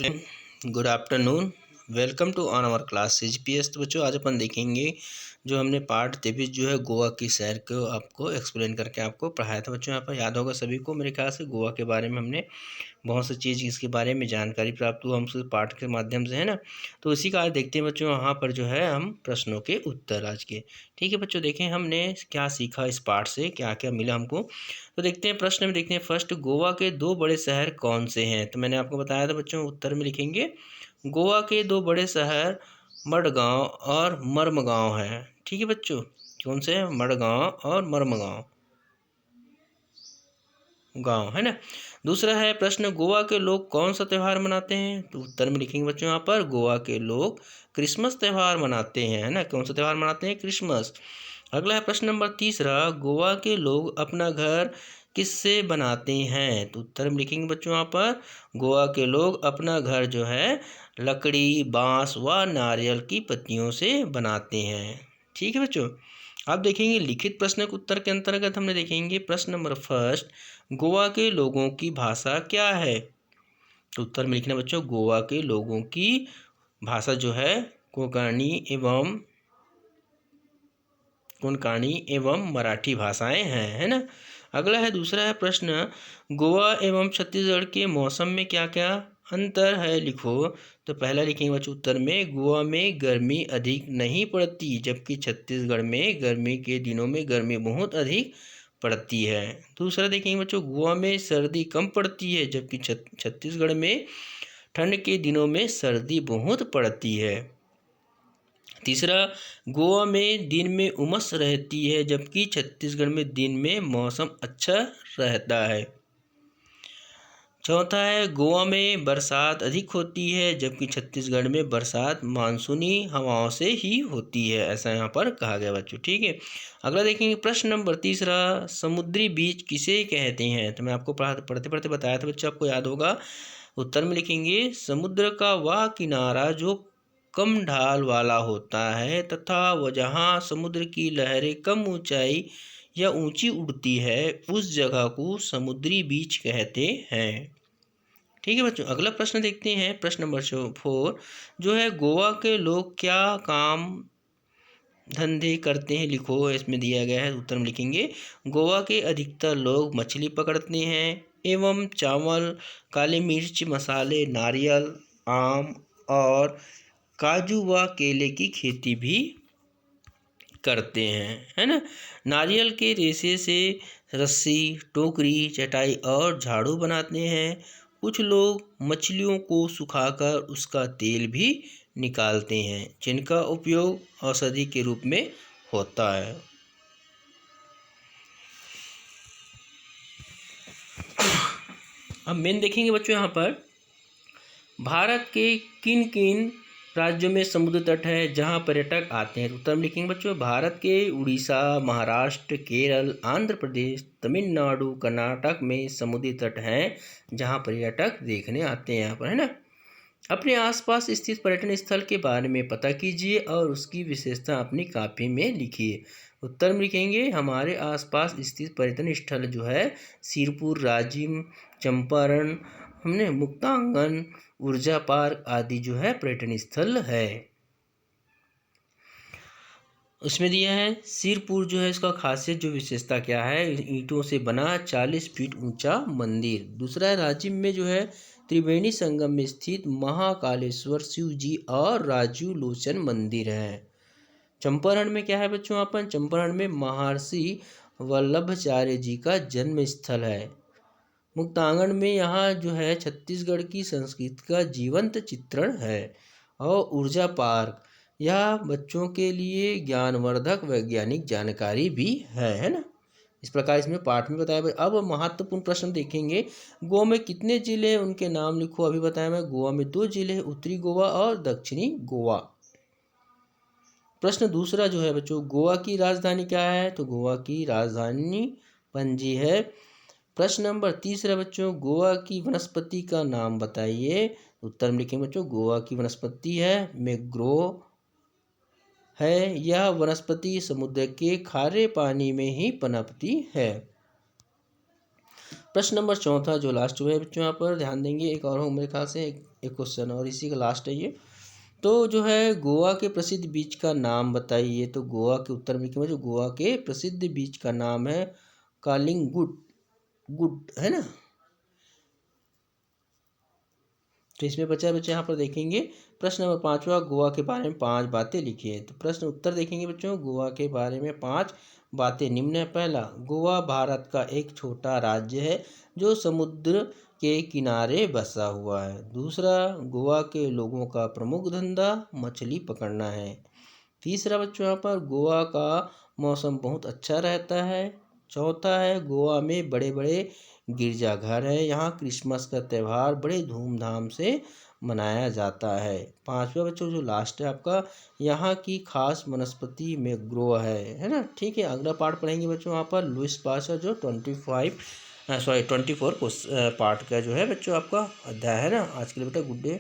Student, good afternoon. Welcome to on our class CGPS। तो बच्चों, आज अपन देखेंगे जो हमने पार्ट 23 जो है गोवा की सैर को आपको एक्सप्लेन करके आपको पढ़ाया था। बच्चों, यहाँ पर याद होगा सभी को, मेरे ख्याल से गोवा के बारे में हमने बहुत सी चीज़ इसके बारे में जानकारी प्राप्त हुआ हमसे पाठ के माध्यम से, है ना। तो इसी का आज देखते हैं बच्चों, यहाँ पर जो है हम प्रश्नों के उत्तर आज के। ठीक है बच्चों, देखें हमने क्या सीखा इस पाठ से, क्या क्या मिला हमको। तो देखते हैं प्रश्न में, देखते हैं फर्स्ट, गोवा के दो बड़े शहर कौन से हैं। तो मैंने आपको बताया था बच्चों, उत्तर में लिखेंगे गोवा के दो बड़े शहर मडगांव और मर्मगांव हैं। ठीक है बच्चों, कौन से हैं? मडगांव और मर्मगांव गांव, है ना। दूसरा है प्रश्न, गोवा के लोग कौन सा त्यौहार मनाते हैं। तो उत्तर में लिखेंगे बच्चों यहाँ पर, गोवा के लोग क्रिसमस त्यौहार मनाते हैं, है ना। कौन सा त्यौहार मनाते हैं? क्रिसमस। अगला है प्रश्न नंबर तीसरा, गोवा के लोग अपना घर किससे बनाते हैं। तो उत्तर में लिखेंगे बच्चों यहाँ पर, गोवा के लोग अपना घर जो है लकड़ी, बांस व नारियल की पत्तियों से बनाते हैं। ठीक है बच्चों, आप देखेंगे लिखित प्रश्न के उत्तर के अंतर्गत हमने देखेंगे प्रश्न नंबर फर्स्ट, गोवा के लोगों की भाषा क्या है। तो उत्तर में लिखना बच्चों, गोवा के लोगों की भाषा जो है कोंकणी एवं मराठी भाषाएं हैं, है ना। अगला है दूसरा है प्रश्न, गोवा एवं छत्तीसगढ़ के मौसम में क्या क्या अंतर है, लिखो। तो पहला लिखेंगे बच्चों उत्तर में, गोवा में गर्मी अधिक नहीं पड़ती, जबकि छत्तीसगढ़ में गर्मी के दिनों में गर्मी बहुत अधिक पड़ती है। दूसरा देखेंगे बच्चों, गोवा में सर्दी कम पड़ती है, जबकि छत्तीसगढ़ में ठंड के दिनों में सर्दी बहुत पड़ती है। तीसरा, गोवा में दिन में उमस रहती है, जबकि छत्तीसगढ़ में दिन में मौसम अच्छा रहता है। चौथा है, गोवा में बरसात अधिक होती है, जबकि छत्तीसगढ़ में बरसात मानसूनी हवाओं से ही होती है, ऐसा यहाँ पर कहा गया बच्चों। ठीक है, अगला देखेंगे प्रश्न नंबर तीसरा, समुद्री बीच किसे कहते हैं। तो मैं आपको पढ़ते पढ़ते बताया था बच्चों, आपको याद होगा। उत्तर में लिखेंगे, समुद्र का वह किनारा जो कम ढाल वाला होता है तथा वह जहाँ समुद्र की लहरें कम ऊंचाई या ऊंची उड़ती है, उस जगह को समुद्री बीच कहते हैं। ठीक है बच्चों, अगला प्रश्न देखते हैं, प्रश्न नंबर 4 जो है, गोवा के लोग क्या काम धंधे करते हैं, लिखो। इसमें दिया गया है, उत्तर में लिखेंगे, गोवा के अधिकतर लोग मछली पकड़ते हैं एवं चावल, काली मिर्च, मसाले, नारियल, आम और काजू व केले की खेती भी करते हैं, है ना। नारियल के रेशे से रस्सी, टोकरी, चटाई और झाड़ू बनाते हैं। कुछ लोग मछलियों को सुखाकर उसका तेल भी निकालते हैं, जिनका उपयोग औषधि के रूप में होता है। अब मेन देखेंगे बच्चों यहाँ पर, भारत के किन किन राज्यों में समुद्र तट है जहां पर्यटक आते हैं। उत्तर में लिखेंगे बच्चों, भारत के उड़ीसा, महाराष्ट्र, केरल, आंध्र प्रदेश, तमिलनाडु, कर्नाटक में समुद्री तट हैं जहां पर्यटक देखने आते हैं यहाँ पर, है ना। अपने आसपास स्थित पर्यटन स्थल के बारे में पता कीजिए और उसकी विशेषता अपनी कॉपी में लिखिए। उत्तर में लिखेंगे, हमारे आसपास स्थित पर्यटन स्थल जो है सिरपुर, राजिम, चंपारण, हमने मुक्तांगन, ऊर्जा पार्क आदि जो है पर्यटन स्थल है। उसमें दिया है सिरपुर जो है, इसका खासियत जो विशेषता क्या है, ईंटों से बना 40 फीट ऊंचा मंदिर। दूसरा है राजिम में जो है त्रिवेणी संगम में स्थित महाकालेश्वर शिव जी और राजू लोचन मंदिर है। चंपारण में क्या है बच्चों, अपन चंपारण में महर्षि वल्लभाचार्य जी का जन्म स्थल है। मुक्तांगन में यहाँ जो है छत्तीसगढ़ की संस्कृति का जीवंत चित्रण है। और ऊर्जा पार्क, यह बच्चों के लिए ज्ञानवर्धक वैज्ञानिक जानकारी भी है ना। इस प्रकार इसमें पाठ में बताया। अब महत्वपूर्ण प्रश्न देखेंगे, गोवा में कितने जिले हैं, उनके नाम लिखो। अभी बताया मैं, गोवा में 2 जिले हैं, उत्तरी गोवा और दक्षिणी गोवा। प्रश्न दूसरा जो है बच्चों, गोवा की राजधानी क्या है। तो गोवा की राजधानी पणजी है। प्रश्न नंबर तीसरा बच्चों, गोवा की वनस्पति का नाम बताइए। उत्तर में लिखेंगे बच्चों, गोवा की वनस्पति है मैंग्रोव है। यह वनस्पति समुद्र के खारे पानी में ही पनपती है। प्रश्न नंबर चौथा जो लास्ट हुआ है बच्चों, यहाँ पर ध्यान देंगे, एक और मेरे ख्याल से एक क्वेश्चन और इसी का लास्ट है ये। तो जो है गोवा के प्रसिद्ध बीच का नाम बताइए। तो गोवा के उत्तर में जो गोवा के प्रसिद्ध बीच का नाम है कालिंगुड गुड, है ना। तो इसमें बच्चे यहाँ पर देखेंगे प्रश्न नंबर 5वां, गोवा के बारे में 5 बातें लिखिए। तो प्रश्न उत्तर देखेंगे बच्चों, गोवा के बारे में 5 बातें निम्न है। पहला, गोवा भारत का एक छोटा राज्य है जो समुद्र के किनारे बसा हुआ है। दूसरा, गोवा के लोगों का प्रमुख धंधा मछली पकड़ना है। तीसरा बच्चों यहाँ पर गोवा का मौसम बहुत अच्छा रहता है। चौथा है, गोवा में बड़े बड़े गिरजाघर है। यहाँ क्रिसमस का त्यौहार बड़े धूमधाम से मनाया जाता है। पांचवा बच्चों जो लास्ट है आपका, यहाँ की खास वनस्पति मैंग्रोव है ना। ठीक है, अगला पार्ट पढ़ेंगे बच्चों वहाँ पर लुईस पास्चर जो 24 पार्ट का जो है बच्चों आपका अध्याय है ना। आज के लिए बेटा गुड डे।